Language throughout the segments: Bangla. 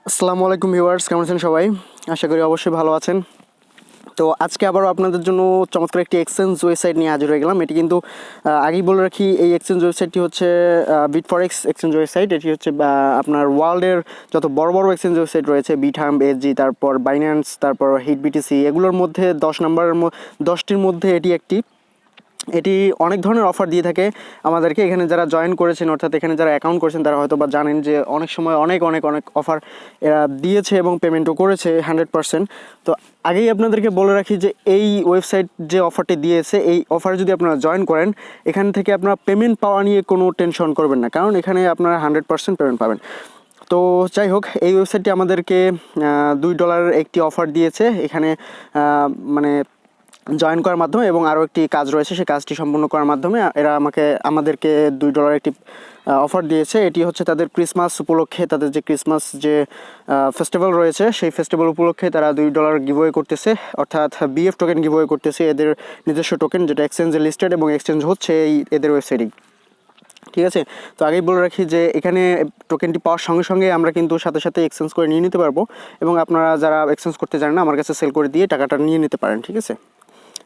আসসালামু আলাইকুম ভিউয়ার্স, কেমন আছেন সবাই? আশা করি অবশ্যই ভালো আছেন। তো আজকে আবারও আপনাদের জন্য চমৎকার একটি এক্সচেঞ্জ ওয়েবসাইট নিয়ে হাজির হয়ে গেলাম। এটি কিন্তু আগেই বলে রাখি, এই এক্সচেঞ্জ ওয়েবসাইটটি হচ্ছে বিটফরেক্স এক্সচেঞ্জ ওয়েবসাইট। এটি হচ্ছে আপনার ওয়ার্ল্ডের যত বড় বড় এক্সচেঞ্জ ওয়েবসাইট রয়েছে, বিটহাম্প, এসজি, তারপর বাইন্যান্স, তারপর হিট বিটিসি, এগুলোর মধ্যে 10টির মধ্যে এটি অনেক ধরনের অফার দিয়ে থাকে আমাদেরকে। এখানে যারা জয়েন করেছেন, অর্থাৎ এখানে যারা অ্যাকাউন্ট করেছেন, তারা হয়তো বা জানেন যে অনেক সময় অনেক অনেক অনেক অফার এরা দিয়েছে এবং পেমেন্টও করেছে 100%। তো আগেই আপনাদেরকে বলে রাখি যে এই ওয়েবসাইট যে অফারটি দিয়েছে, এই অফারে যদি আপনারা জয়েন করেন, এখান থেকে আপনারা পেমেন্ট পাওয়া নিয়ে কোনো টেনশন করবেন না, কারণ এখানে আপনারা 100% পেমেন্ট পাবেন। তো যাই হোক, এই ওয়েবসাইটটি আমাদেরকে $2 একটি অফার দিয়েছে এখানে, মানে জয়েন করার মাধ্যমে, এবং আরও একটি কাজ রয়েছে, সেই কাজটি সম্পূর্ণ করার মাধ্যমে এরা আমাদেরকে $2 একটি অফার দিয়েছে। এটি হচ্ছে তাদের ক্রিসমাস উপলক্ষে, তাদের যে ক্রিসমাস যে ফেস্টিভ্যাল রয়েছে, সেই ফেস্টিভ্যাল উপলক্ষে তারা $2 গিভওয়ে করতেছে, অর্থাৎ বিএফ টোকেন গিভওয়ে করতেছে, এদের নিজস্ব টোকেন, যেটা এক্সচেঞ্জে লিস্টেড এবং এক্সচেঞ্জ হচ্ছে এদের ওয়েবসাইটেই। ঠিক আছে, তো আগেই বলে রাখি যে এখানে টোকেনটি পাওয়ার সঙ্গে সঙ্গে আমরা কিন্তু সাথে সাথে এক্সচেঞ্জ করে নিয়ে নিতে পারবো, এবং আপনারা যারা এক্সচেঞ্জ করতে জানেন না, আমার কাছে সেল করে দিয়ে টাকাটা নিয়ে নিতে পারেন। ঠিক আছে,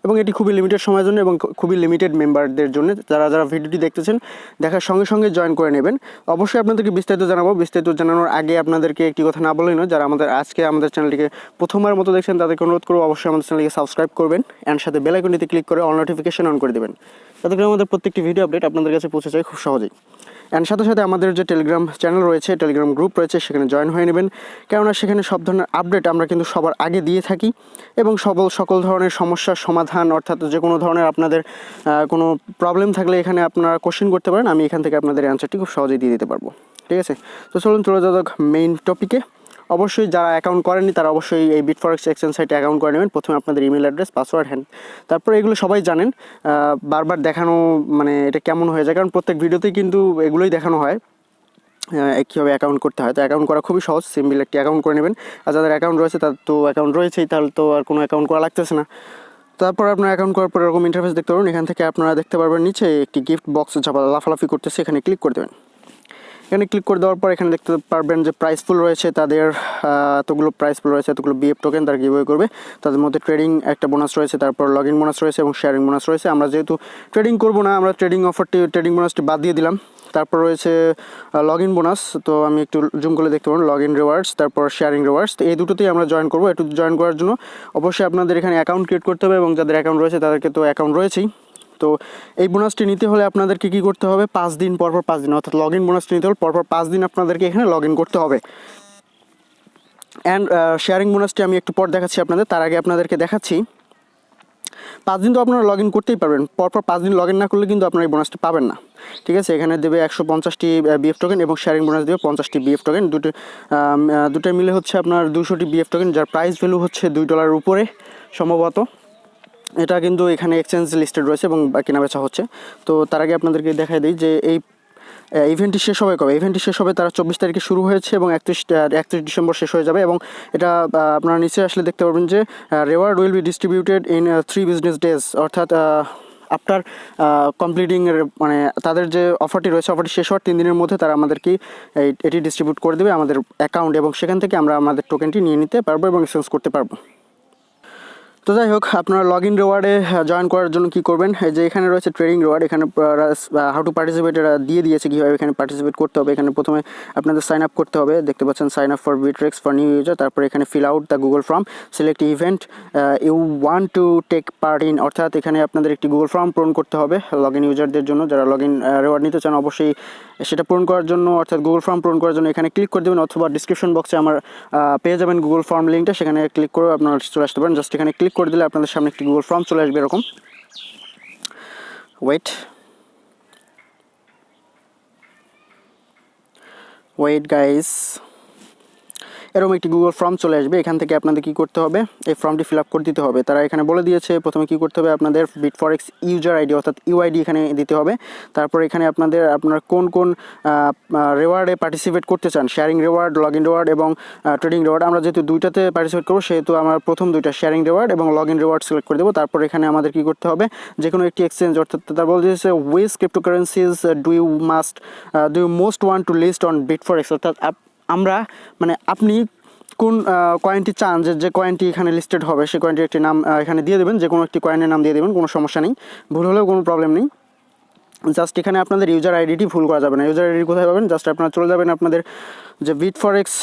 এবং এটি খুবই লিমিটেড সময়ের জন্য এবং খুবই লিমিটেড মেম্বারদের জন্য। যারা ভিডিওটি দেখতেছেন, দেখার সঙ্গে সঙ্গে জয়েন করে নেবেন। অবশ্যই আপনাদেরকে বিস্তারিত জানাবো। বিস্তারিত জানানোর আগে আপনাদেরকে একটি কথা না বলেই নয়, যারা আমাদের চ্যানেলটিকে প্রথমবার মতো দেখছেন, তাদেরকে অনুরোধ করবো অবশ্যই আমাদের চ্যানেলকে সাবস্ক্রাইব করবেন, অ্যান্ড সাথে বেল আইকনটিতে ক্লিক করে অল নোটিফিকেশন অন করে দেবেন, যাতে করে আমাদের প্রত্যেকটি ভিডিও আপডেট আপনাদের কাছে পৌঁছে যায় খুব সহজেই। অ্যান্ড সাথে সাথে আমাদের যে টেলিগ্রাম চ্যানেল রয়েছে, টেলিগ্রাম গ্রুপ রয়েছে, সেখানে জয়েন হয়ে নেবেন, কেননা সেখানে সব ধরনের আপডেট আমরা কিন্তু সবার আগে দিয়ে থাকি, এবং সকল ধরনের সমস্যার সমাধান, অর্থাৎ যে কোনো ধরনের আপনাদের কোনো প্রবলেম থাকলে এখানে আপনারা কোশ্চেন করতে পারেন, আমি এখান থেকে আপনাদের অ্যান্সারটি খুব সহজেই দিয়ে দিতে পারবো। ঠিক আছে, তো চলুন চলে যাওয়া যাক মেইন টপিকে। অবশ্যই যারা অ্যাকাউন্ট করেননি, তারা অবশ্যই এই বিটফরেক্স এক্সচেঞ্জ সাইটে অ্যাকাউন্ট করে নেবেন। প্রথমে আপনাদের ইমেল অ্যাড্রেস, পাসওয়ার্ড, তারপরে এগুলো সবাই জানেন, বারবার দেখানো মানে এটা কেমন হয়ে যায়, কারণ প্রত্যেক ভিডিওতেই কিন্তু এগুলোই দেখানো হয় কীভাবে অ্যাকাউন্ট করতে হয়। তো অ্যাকাউন্ট করা খুবই সহজ, সিম্পল একটি অ্যাকাউন্ট করে নেবেন। আর যাদের অ্যাকাউন্ট রয়েছে, তাদের তো অ্যাকাউন্ট রয়েছেই, তাহলে তো আর কোনো অ্যাকাউন্ট করা লাগতেছে না। তারপর আপনার অ্যাকাউন্ট করার পর এরকম ইন্টারফেস দেখতে পারবেন। এখান থেকে আপনারা দেখতে পারবেন নিচে একটি গিফট বক্স লাফালাফি করতেছে, এখানে ক্লিক করে দেবেন। এখানে ক্লিক করে দেওয়ার পর এখানে দেখতে পারবেন যে প্রাইসফুল রয়েছে তাদের, এতগুলো প্রাইসফুল রয়েছে, এতগুলো বিএফ টোকেন তারা গিভওয়ে করবে। তাদের মধ্যে ট্রেডিং একটা বোনাস রয়েছে, তারপর লগ ইন বোনাস রয়েছে এবং শেয়ারিং বোনাস রয়েছে। আমরা যেহেতু ট্রেডিং করবো না, আমরা ট্রেডিং বোনাসটি বাদ দিয়ে দিলাম। তারপর রয়েছে লগ ইন বোনাস, তো আমি একটু জুম করে দেখতে পারবো, লগ ইন রিওয়ার্ডস, তারপর শেয়ারিং রিওয়ার্ডস। তো এই দুটোতেই আমরা জয়েন করবো। একটু জয়েন করার জন্য অবশ্যই আপনাদের এখানে অ্যাকাউন্ট ক্রিয়েট করতে হবে, এবং যাদের অ্যাকাউন্ট রয়েছে তাদেরকে তো অ্যাকাউন্ট রয়েছেই। তো এই বোনাসটি নিতে হলে আপনাদেরকে কী করতে হবে, 5 দিন পরপর 5 দিন, অর্থাৎ লগ ইন বোনাসটি নিতে হলে পরপর 5 দিন আপনাদেরকে এখানে লগ ইন করতে হবে। অ্যান্ড শেয়ারিং বোনাসটি আমি একটু পর দেখাচ্ছি আপনাদের, তার আগে আপনাদেরকে দেখাচ্ছি 5 দিন তো আপনারা লগ ইন করতেই পারবেন, পরপর 5 দিন লগ ইন না করলে কিন্তু আপনারা এই বোনাসটি পাবেন না। ঠিক আছে, এখানে দেবে 150টি বিএফ টোকেন এবং শেয়ারিং বোনাস দেবে 50টি বিএফ টোকেন। দুটোই মিলে হচ্ছে আপনার 200টি বিএফ টোকেন, যার প্রাইস ভ্যালু হচ্ছে $2 উপরে সম্ভবত। এটা কিন্তু এখানে এক্সচেঞ্জ লিস্টেড রয়েছে এবং কেনা বেচা হচ্ছে। তো তার আগে আপনাদেরকে দেখাই দিই যে এই ইভেন্টটি শেষ হবে কবে। ইভেন্টটি শেষ হবে তারা 24 তারিখে শুরু হয়েছে এবং 31 ডিসেম্বর শেষ হয়ে যাবে। এবং এটা আপনারা নিচে আসলে দেখতে পারবেন যে reward will be distributed in 3 business days, অর্থাৎ আফটার কমপ্লিটিং, মানে তাদের যে অফারটি রয়েছে, অফারটি শেষ হওয়ার 3 দিনের মধ্যে তারা আমাদেরকে এটি ডিস্ট্রিবিউট করে দেবে আমাদের অ্যাকাউন্ট, এবং সেখান থেকে আমরা আমাদের টোকেনটি নিয়ে নিতে পারবো এবং এক্সচেঞ্জ করতে পারবো। তো যাই হোক, আপনারা লগ ইন রিওয়ার্ডে জয়েন করার জন্য কী করবেন, এই যে এখানে রয়েছে ট্রেডিং রিওয়ার্ড, এখানে হাউ টু পার্টিসিপেট এরা দিয়ে দিয়েছে কীভাবে এখানে পার্টিসিপেট করতে হবে। এখানে প্রথমে আপনাদের সাইন আপ করতে হবে, দেখতে পাচ্ছেন sign up for BitForex for new user. তারপরে এখানে fill out the Google form, select event you want to take part in, অর্থাৎ এখানে আপনাদের একটি গুগল ফর্ম পূরণ করতে হবে লগ ইন ইউজারদের জন্য, যারা লগ ইন রিওয়ার্ড নিতে চান। অবশ্যই সেটা পূরণ করার জন্য, অর্থাৎ গুগল ফর্ম পূরণ করার জন্য এখানে ক্লিক করে দেবেন, অথবা ডিসক্রিপশন বক্সে আমার পেয়ে যাবেন গুগল ফর্ম লিঙ্কটা, সেখানে ক্লিক করে আপনারা চলে আসতে পারেন। জাস্ট এখানে ক্লিক করে দিলে আপনাদের সামনে একটি গুগল ফর্ম চলে আসবে এরকম। ওয়েট গাইস, এরকম একটি গুগল ফর্ম চলে আসবে। এখান থেকে আপনাদের কী করতে হবে, এই ফর্মটি ফিল আপ করে দিতে হবে। তারা এখানে বলে দিয়েছে প্রথমে কী করতে হবে, আপনাদের বিটফরেক্স ইউজার আইডি অর্থাৎ ইউআইডি এখানে দিতে হবে। তারপর এখানে আপনারা কোন রিওয়ার্ডে পার্টিসিপেট করতে চান, sharing reward, log in reward এবং ট্রেডিং রিওয়ার্ড। আমরা যেহেতু দুইটাতে পার্টিসিপেট করবো, সেহেতু আমরা প্রথম দুইটা শেয়ারিং রিওয়ার্ড এবং লগ ইন রিওয়ার্ড সিলেক্ট করে দেবো। তারপর এখানে আমাদের কী করতে হবে, যে কোনো একটি এক্সচেঞ্জ, অর্থাৎ তারা বলে দিয়েছে which cryptocurrencies do you most want to list on BitForex, অর্থাৎ আমরা মানে আপনি কোন কয়েনটি চান যে কয়েনটি এখানে লিস্টেড হবে সেই কয়েনটির একটি নাম এখানে দিয়ে দেবেন, যে কোনো একটি কয়েনের নাম দিয়ে দেবেন, কোনো সমস্যা নেই, ভুল হলেও কোনো প্রবলেম নেই। জাস্ট এখানে আপনাদের ইউজার আইডিটি ভুল করা যাবে না। ইউজার আইডি কোথায় পাবেন? জাস্ট আপনারা চলে যাবেন আপনাদের যে বিটফরেক্স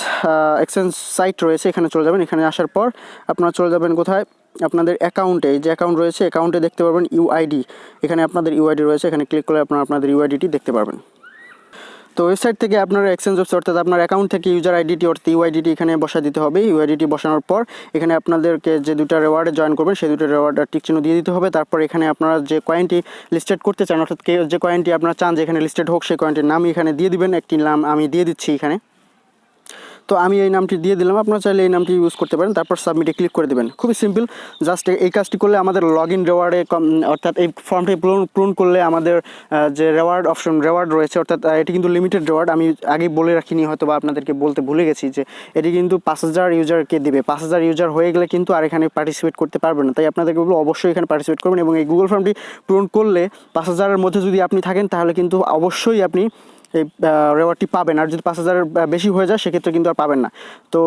এক্সচেঞ্জ সাইট রয়েছে এখানে চলে যাবেন। এখানে আসার পর আপনারা চলে যাবেন কোথায়? আপনাদের অ্যাকাউন্টে, যে অ্যাকাউন্ট রয়েছে অ্যাকাউন্টে দেখতে পারবেন ইউআইডি, এখানে আপনাদের ইউআইডি রয়েছে, এখানে ক্লিক করলে আপনারা আপনাদের ইউআইডিটি দেখতে পারবেন। তো ওয়েবসাইট থেকে আপনারা এক্সচেঞ্জ ওয়েবসাইট অর্থাৎ আপনার অ্যাকাউন্ট থেকে ইউজার আইডিটি অর্থাৎ ইউআইডিটি এখানে বসা দিতে হবে। ইউআইডিটি বসানোর পর এখানে আপনাদেরকে যে দুটো রেওয়ার্ডে জয়েন করবেন সেই দুটো রেওয়ার্ড টিক চিহ্ন দিয়ে দিতে হবে। তারপর এখানে আপনারা যে কয়েনটি লিস্টেড করতে চান অর্থাৎ যে কয়েনটি আপনারা চান যে এখানে লিস্টেড হোক সেই কয়েনটির নাম এখানে দিয়ে দিবেন। একটি নাম আমি দিয়ে দিচ্ছি এখানে, তো আমি এই নামটি দিয়ে দিলাম, আপনারা চাইলে এই নামটি ইউজ করতে পারেন। তারপর সাবমিটে ক্লিক করে দেবেন। খুবই সিম্পল, জাস্ট এই কাজটি করলে আমাদের লগ ইন রেওয়ার্ডে অর্থাৎ এই ফর্মটি পূরণ করলে আমাদের যে রেওয়ার্ড রয়েছে অর্থাৎ এটি কিন্তু লিমিটেড রেওয়ার্ড, আমি আগেই বলে রাখিনি, হয়তো বা আপনাদেরকে বলতে ভুলে গেছি যে এটি কিন্তু 5000 ইউজারকে দিবে। 5000 ইউজার হয়ে গেলে কিন্তু আর এখানে পার্টিসিপেট করতে পারবেন না, তাই আপনাদেরকে বলবো অবশ্যই এখানে পার্টিসিপেট করবেন। এবং এই গুগল ফর্মটি পূরণ করলে 5000-এর মধ্যে যদি আপনি থাকেন তাহলে কিন্তু অবশ্যই আপনি এই রেওয়ার্ডটি পাবেন। আর যদি 5000 বেশি হয়ে যায় সেক্ষেত্রে কিন্তু আর পাবেন না। তো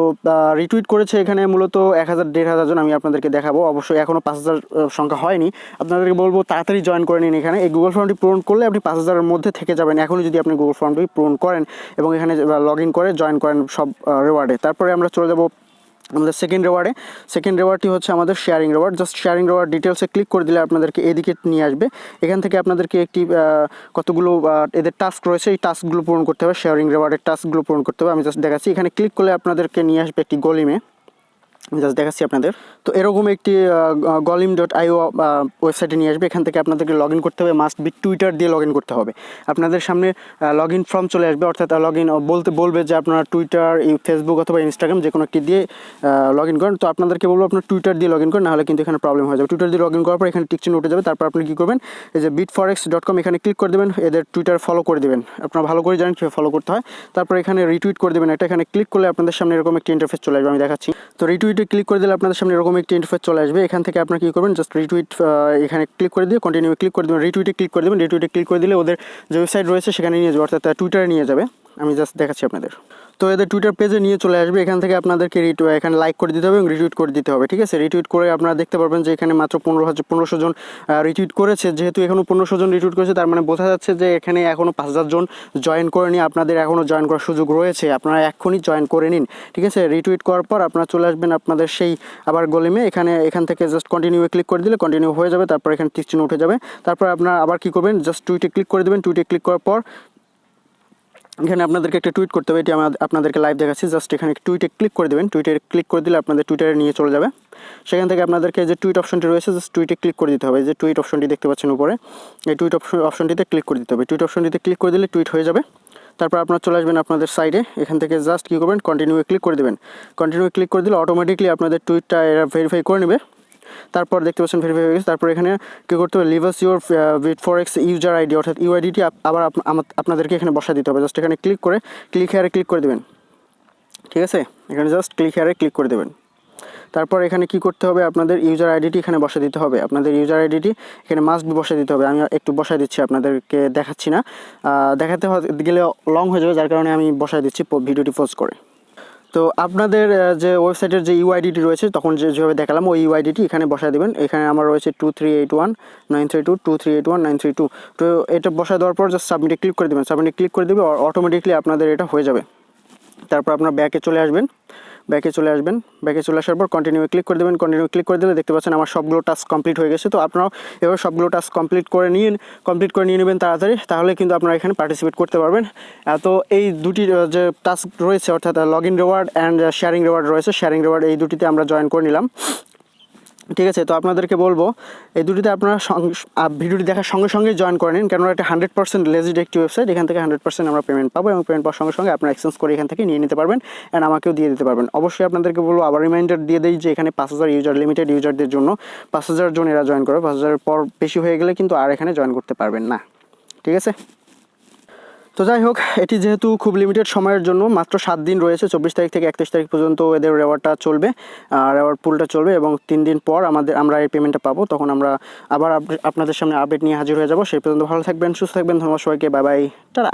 রিটুইট করেছে এখানে মূলত 1000-1500 জন, আমি আপনাদেরকে দেখাবো। অবশ্যই এখনও 5000 সংখ্যা হয়নি, আপনাদেরকে বলবো তাড়াতাড়ি জয়েন করে নিন। এখানে এই গুগল ফর্মটি পূরণ করলে আপনি 5000-এর মধ্যে থেকে যাবেন এখনই যদি আপনি গুগল ফর্মটি পূরণ করেন এবং এখানে লগ ইন করে জয়েন করেন সব রেওয়ার্ডে। তারপরে আমরা চলে যাব আমাদের সেকেন্ড রেওয়ার্ডটি হচ্ছে আমাদের sharing reward. Just sharing reward ডিটেলসে ক্লিক করে দিলে আপনাদেরকে এদিকে নিয়ে আসবে। এখান থেকে আপনাদেরকে একটি কতগুলো এদের টাস্ক রয়েছে, এই টাস্কগুলো পূরণ করতে হবে, শেয়ারিং রেওয়ার্ডের টাস্কগুলো পূরণ করতে হবে। আমি জাস্ট দেখাচ্ছি, এখানে ক্লিক করলে আপনাদেরকে নিয়ে আসবে একটি গলিমে, জাস্ট দেখাচ্ছি আপনাদের। তো এরকম একটি golim.io ওয়েবসাইটে নিয়ে আসবে। এখান থেকে আপনাদেরকে লগ ইন করতে হবে, মাস্ট বি টুইটার দিয়ে লগ ইন করতে হবে। আপনাদের সামনে লগ ইন ফর্ম চলে আসবে, অর্থাৎ লগ ইন বলবে যে আপনার টুইটার, ফেসবুক অথবা ইনস্টাগ্রাম যে কোনো একটি দিয়ে লগ ইন করেন। তো আপনাদেরকে বলবো আপনার টুইটার দিয়ে লগ ইন করেন, নাহলে কিন্তু এখানে প্রবলেম হয়ে যাবে। টুইটার দিয়ে লগ ইন করার পর এখানে টিক চিহ্ন উঠে যাবে। তারপর আপনি কী করবেন? এই যে bitforex.com এখানে ক্লিক করে দেবেন, এদের টুইটার ফলো করে দেবেন। আপনারা ভালো করে জানেন কীভাবে ফলো করতে হয়। তারপর এখানে রিটুইট করে দেবেন একটা, এখানে ক্লিক করলে আপনাদের সামনে এরকম একটি ইন্টারফেস চলে আসবে, আমি দেখাচ্ছি। তো রিটুইটে ক্লিক করে দিলে আপনাদের সামনে এরকম একটি ইন্টারফেস চলে আসবে। এখান থেকে আপনারা কী করবেন? জাস্ট রিটুইট এখানে ক্লিক করে দিয়ে কন্টিনিউ ক্লিক করে দেবেন, রিটুইটে ক্লিক করে দেবেন। রিটুইটে ক্লিক করে দিলে ওদের যে ওয়েবসাইট রয়েছে সেখানে নিয়ে যাবে, অর্থাৎ টুইটারে নিয়ে যাবে। আমি জাস্ট দেখাচ্ছি আপনাদের। তো এদের টুইটার পেজে নিয়ে চলে আসবে। এখান থেকে আপনাদেরকে এখানে লাইক করে দিতে হবে এবং রিটুইট করে দিতে হবে, ঠিক আছে? রিটুইট করে আপনারা দেখতে পারবেন যে এখানে মাত্র 1500 জন রিটুইট করেছে। যেহেতু এখনও 1500 জন রিটুইট করেছে, তার মানে বোঝা যাচ্ছে যে এখানে এখনও 5000 জন জয়েন করেনি। আপনাদের এখনও জয়েন করার সুযোগ রয়েছে, আপনারা এখনই জয়েন করে নিন, ঠিক আছে? রিটুইট করার পর আপনারা চলে আসবেন আপনাদের সেই আবার গলিমে। এখান থেকে জাস্ট কন্টিনিউ ক্লিক করে দিলে কন্টিনিউ হয়ে যাবে। তারপর এখানে টিক চিহ্ন উঠে যাবে। তারপর আপনারা আবার কী করবেন? জাস্ট টুইটে ক্লিক করে দেবেন। টুইটে ক্লিক করার পর এখানে আপনাদেরকে একটা টুইট করতে হবে, এটি আমি আপনাদেরকে লাইভ দেখাচ্ছি। জাস্ট এখানে টুইটে ক্লিক করে দেবেন। টুইটে ক্লিক করে দিলে আপনাদের টুইটারে নিয়ে চলে যাবে। সেখান থেকে আপনাদেরকে যে টুইট অপশনটি রয়েছে জাস্ট টুইটে ক্লিক করে দিতে হবে। যে টুইট অপশনটি দেখতে পাচ্ছেন উপরে, এই টুইট অপশনটিতে ক্লিক করে দিতে হবে। টুইট অপশনটিতে ক্লিক করে দিলে টুইট হয়ে যাবে। তারপর আপনারা চলে আসবেন আপনাদের সাইডে। এখান থেকে জাস্ট কী করবেন? কন্টিনিউ ক্লিক করে দেবেন। কন্টিনিউ ক্লিক করে দিলে অটোমেটিকলি আপনাদের টুইটটা এরা ভেরিফাই করে নেবে। তারপর দেখতে পাচ্ছেন ভেরিফাই হয়ে গেছে। তারপর এখানে কী করতে হবে? Leave us your BitForex user ID, অর্থাৎ ইউআইডিটি আবার আপনাদেরকে এখানে বসা দিতে হবে। জাস্ট এখানে ক্লিক হেয়ারে ক্লিক করে দেবেন, ঠিক আছে? এখানে জাস্ট ক্লিক হেয়ারে ক্লিক করে দেবেন। তারপর এখানে কি করতে হবে? আপনাদের ইউজার আইডিটি এখানে বসা দিতে হবে। আপনাদের ইউজার আইডিটি এখানে মাস্ট বি বসা দিতে হবে। আমি একটু বসাই দিচ্ছি, আপনাদেরকে দেখাচ্ছি না, দেখাতে গেলে লং হয়ে যাবে, যার কারণে আমি বসাই দিচ্ছি ভিডিওটি পজ করে। তো আপনাদের যে ওয়েবসাইটের যে ইউআইডিটি রয়েছে তখন যেভাবে দেখালাম ওই ইউআইডিটি এখানে বসায় দেবেন। এখানে আমার রয়েছে 2381-932 2381-932। তো এটা বসায় দেওয়ার পর জাস্ট সাবমিটে ক্লিক করে দেবেন। সাবমিটে ক্লিক করে দেবে, অটোমেটিকলি আপনাদের এটা হয়ে যাবে। তারপর আপনার ব্যাকে চলে আসবেন। ব্যাকে চলে আসার পর কন্টিনিউ ক্লিক করে দেবেন। কন্টিনিউ ক্লিক করে দিলে দেখতে পাচ্ছেন আমার সবগুলো টাস্ক কমপ্লিট হয়ে গেছে। তো আপনারাও এবার সবগুলো টাস্ক কমপ্লিট করে নিয়ে নেবেন তাড়াতাড়ি, তাহলে কিন্তু আপনারা এখানে পার্টিসিপেট করতে পারবেন। তো এই দুটি যে টাস্ক রয়েছে অর্থাৎ log in reward and sharing reward রয়েছে, শেয়ারিং রেওয়ার্ড এই দুটিতে আমরা জয়েন করে নিলাম, ঠিক আছে? তো আপনাদেরকে বলবো এই দুটিতে আপনারা ভিডিওটি দেখার সঙ্গে সঙ্গে জয়েন করে নিন, কেননা এটা 100% লেজিট একটি ওয়েবসাইট। এখান থেকে 100% আমরা পেমেন্ট পাবো এবং পেমেন্ট পাওয়ার সঙ্গে সঙ্গে আপনারা এক্সচেঞ্জ করে এখান থেকে নিয়ে নিতে পারবেন অ্যান্ড আমাকেও দিয়ে দিতে পারবেন। অবশ্যই আপনাদেরকে বলবো, আবার রিমাইন্ডার দিয়ে দেই যে এখানে 5000 ইউজার, লিমিটেড ইউজারদের জন্য 5000 জন এরা জয়েন করে। 5000-এর পর বেশি হয়ে গেলে কিন্তু আর এখানে জয়েন করতে পারবেন না, ঠিক আছে? তো যাই হোক, এটি যেহেতু খুব লিমিটেড সময়ের জন্য, মাত্র 7 দিন রয়েছে, 24 তারিখ থেকে 31 তারিখ পর্যন্ত এদের রেওয়ার্ডটা চলবে, রেওয়ার্ড পুলটা চলবে এবং 3 দিন পর আমরা এই পেমেন্টটা পাবো। তখন আমরা আবার আপনাদের সামনে আপডেট নিয়ে হাজির হয়ে যাব। সেই পর্যন্ত ভালো থাকবেন, সুস্থ থাকবেন। ধন্যবাদ সবাইকে, বাই বাই, টাটা।